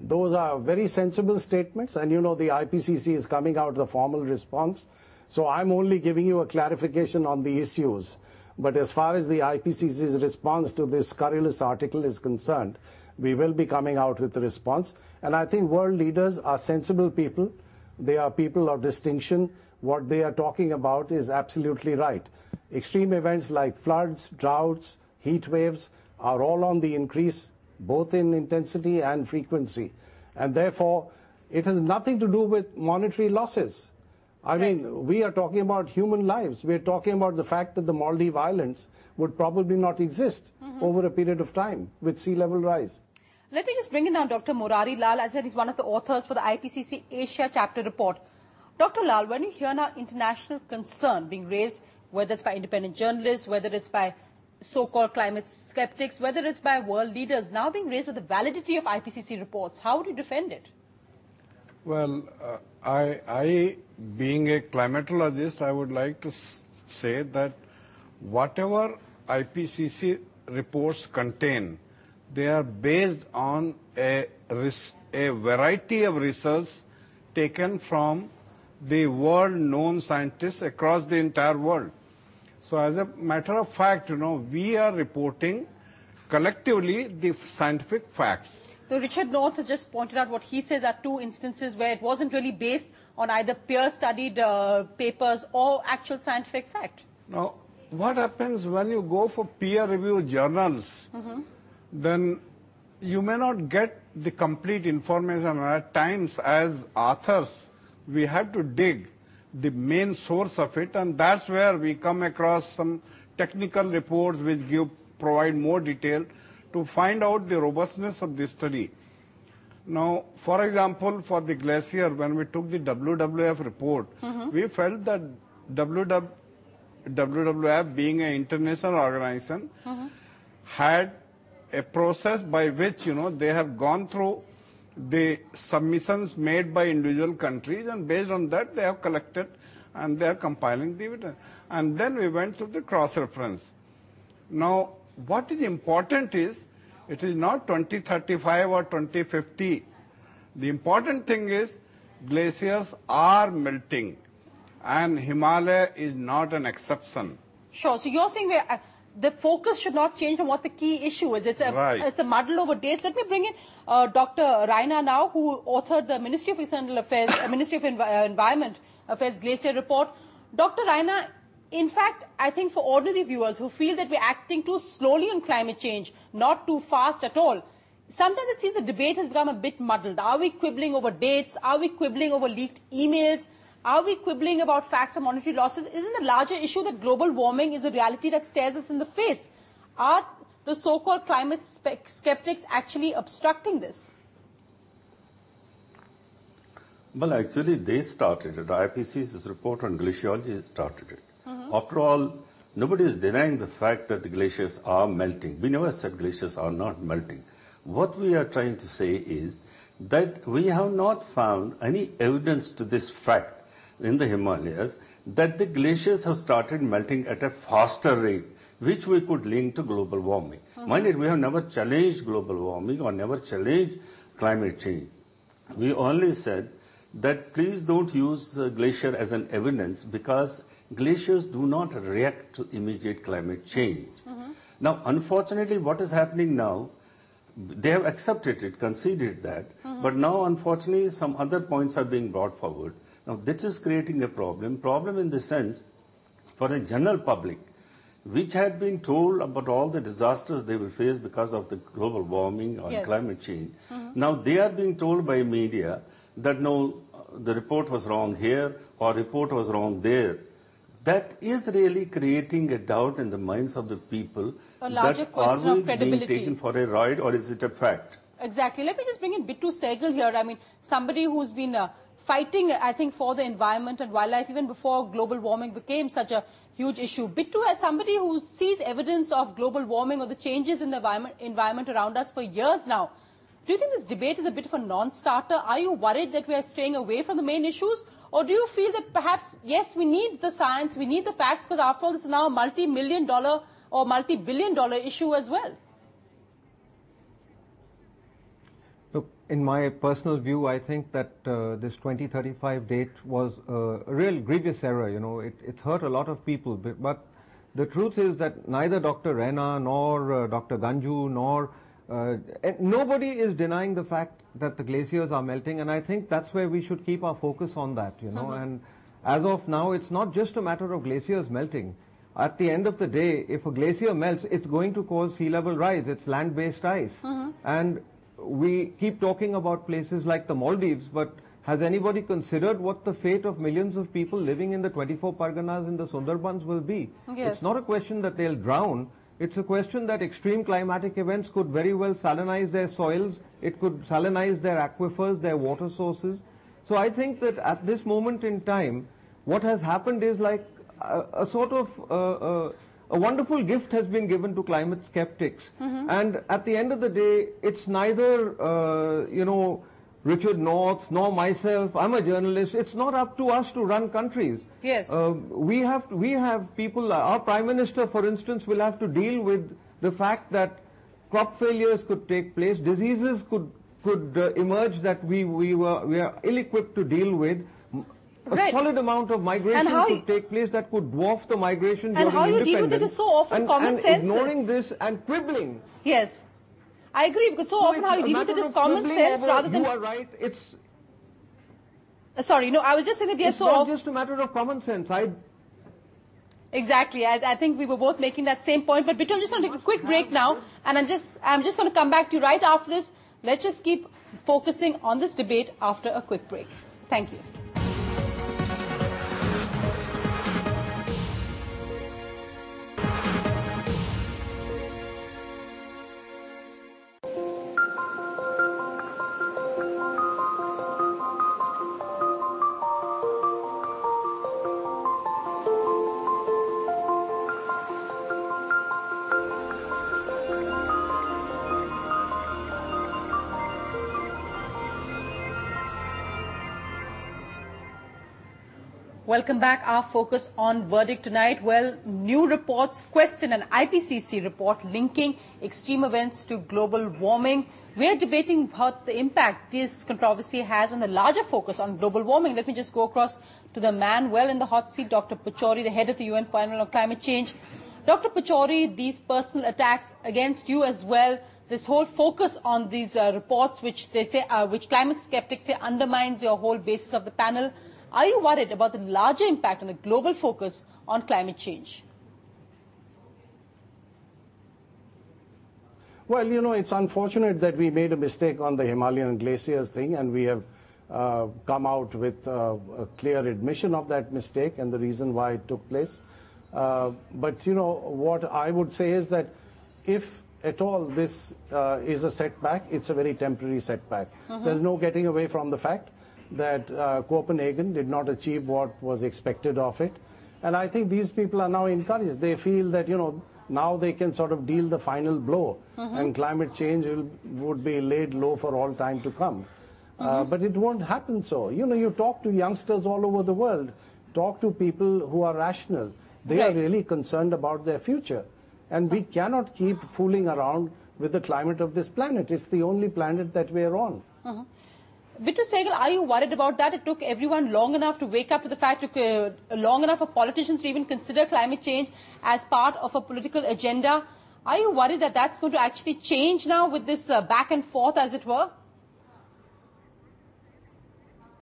Those are very sensible statements, and you know the IPCC is coming out with a formal response. So I'm only giving you a clarification on the issues. But as far as the IPCC's response to this scurrilous article is concerned, we will be coming out with a response. And I think world leaders are sensible people. They are people of distinction. What they are talking about is absolutely right. Extreme events like floods, droughts, heat waves are all on the increase, both in intensity and frequency. And therefore, it has nothing to do with monetary losses. I mean, we are talking about human lives. We're talking about the fact that the Maldives Islands would probably not exist over a period of time with sea level rise. Let me just bring in now Dr. Murari Lal. As I said, he's one of the authors for the IPCC Asia chapter report. Dr. Lal, when you hear now international concern being raised, whether it's by independent journalists, whether it's by so-called climate skeptics, whether it's by world leaders, now being raised with the validity of IPCC reports, how would you defend it? Well, I being a climatologist, I would like to say that whatever IPCC reports contain, they are based on a variety of research taken from the world-known scientists across the entire world. So as a matter of fact, we are reporting collectively the scientific facts. So Richard North has just pointed out what he says are two instances where it wasn't really based on either peer-studied papers or actual scientific fact. Now, what happens when you go for peer-reviewed journals, then you may not get the complete information. At times, as authors, we have to dig the main source of it, and that's where we come across some technical reports which provide more detail to find out the robustness of this study. Now, for example, for the glacier, when we took the WWF report, we felt that WWF, being an international organization, had a process by which, they have gone through the submissions made by individual countries, and based on that they have collected and they are compiling the evidence. And then we went to the cross-reference. Now, what is important is, it is not 2035 or 2050. The important thing is, glaciers are melting, and Himalaya is not an exception. Sure. So you're saying the focus should not change from what the key issue is. It's a muddle over dates. Let me bring in Dr. Raina now, who authored the Ministry of External Affairs, Ministry of Environment Affairs Glacier Report. Dr. Raina, in fact, I think for ordinary viewers who feel that we're acting too slowly on climate change, not too fast at all, sometimes it seems the debate has become a bit muddled. Are we quibbling over dates? Are we quibbling over leaked emails? Are we quibbling about facts or monetary losses? Isn't the larger issue that global warming is a reality that stares us in the face? Are the so-called climate skeptics actually obstructing this? Well, actually, they started it. IPCC's report on glaciology started it. After all, nobody is denying the fact that the glaciers are melting. We never said glaciers are not melting. What we are trying to say is that we have not found any evidence to this fact in the Himalayas that the glaciers have started melting at a faster rate, which we could link to global warming. Mind it, we have never challenged global warming or never challenged climate change. We only said that please don't use glacier as an evidence, because glaciers do not react to immediate climate change. Now, unfortunately, what is happening now, they have accepted it, conceded that, but now, unfortunately, some other points are being brought forward. Now, this is creating a problem in the sense, for the general public, which had been told about all the disasters they will face because of the global warming or climate change. Now, they are being told by media that no, the report was wrong here or report was wrong there. That is really creating a doubt in the minds of the people. A larger question of credibility. Are we being taken for a ride, or is it a fact? Exactly. Let me just bring in Bittu Sehgal here. I mean, somebody who's been fighting, I think, for the environment and wildlife even before global warming became such a huge issue. Bittu, as somebody who sees evidence of global warming or the changes in the environment around us for years now, do you think this debate is a bit of a non-starter? Are you worried that we are straying away from the main issues? Or do you feel that perhaps, yes, we need the science, we need the facts, because after all, this is now a multi-million-dollar or multi-billion-dollar issue as well? Look, in my personal view, I think that this 2035 date was a real grievous error. You know, it hurt a lot of people. But the truth is that neither Dr. Raina nor Dr. Ganju nor nobody is denying the fact that the glaciers are melting, and I think that's where we should keep our focus on that. You know, and as of now, it's not just a matter of glaciers melting. At the end of the day, if a glacier melts, it's going to cause sea level rise. It's land-based ice, and we keep talking about places like the Maldives, but has anybody considered what the fate of millions of people living in the 24 Parganas in the Sundarbans will be? Yes. It's not a question that they'll drown. It's a question that extreme climatic events could very well salinize their soils. It could salinize their aquifers, their water sources. So I think that at this moment in time, what has happened is like a sort of a wonderful gift has been given to climate skeptics. And at the end of the day, it's neither, you know, Richard North nor myself. I'm a journalist. It's not up to us to run countries. Yes. We have people, our Prime Minister, for instance, will have to deal with the fact that crop failures could take place, diseases could emerge that we are ill-equipped to deal with. A solid amount of migration could take place that could dwarf the migration during independence. And how you deal with it is so often common sense. And ignoring this and quibbling. Yes. I agree, because so often how you deal with it is common sense rather than... You are right, it's... Sorry, no, I was just saying that yes, so often... It's not just a matter of common sense. Exactly. I think we were both making that same point. But Bitul, I'm just going to take a quick break now. And I'm just going to come back to you right after this. Let's just keep focusing on this debate after a quick break. Thank you. Welcome back. Our focus on verdict tonight. Well, new reports question an IPCC report linking extreme events to global warming. We're debating about the impact this controversy has on the larger focus on global warming. Let me just go across to the man well in the hot seat, Dr. Pachauri, the head of the UN panel on climate change. Dr. Pachauri, these personal attacks against you as well, this whole focus on these reports, which they say, which climate skeptics say undermines your whole basis of the panel. Are you worried about the larger impact on the global focus on climate change? Well, you know, it's unfortunate that we made a mistake on the Himalayan glaciers thing, and we have come out with a clear admission of that mistake and the reason why it took place. But, you know, what I would say is that if at all this is a setback, it's a very temporary setback. There's no getting away from the fact that Copenhagen did not achieve what was expected of it. And I think these people are now encouraged. They feel that, you know, now they can sort of deal the final blow, and climate change would be laid low for all time to come. But it won't happen so. You know, you talk to youngsters all over the world, talk to people who are rational. They are really concerned about their future. And we cannot keep fooling around with the climate of this planet. It's the only planet that we're on. Bittu Sehgal, are you worried about that? It took everyone long enough to wake up to the fact, it took long enough for politicians to even consider climate change as part of a political agenda. Are you worried that that's going to actually change now with this back and forth, as it were?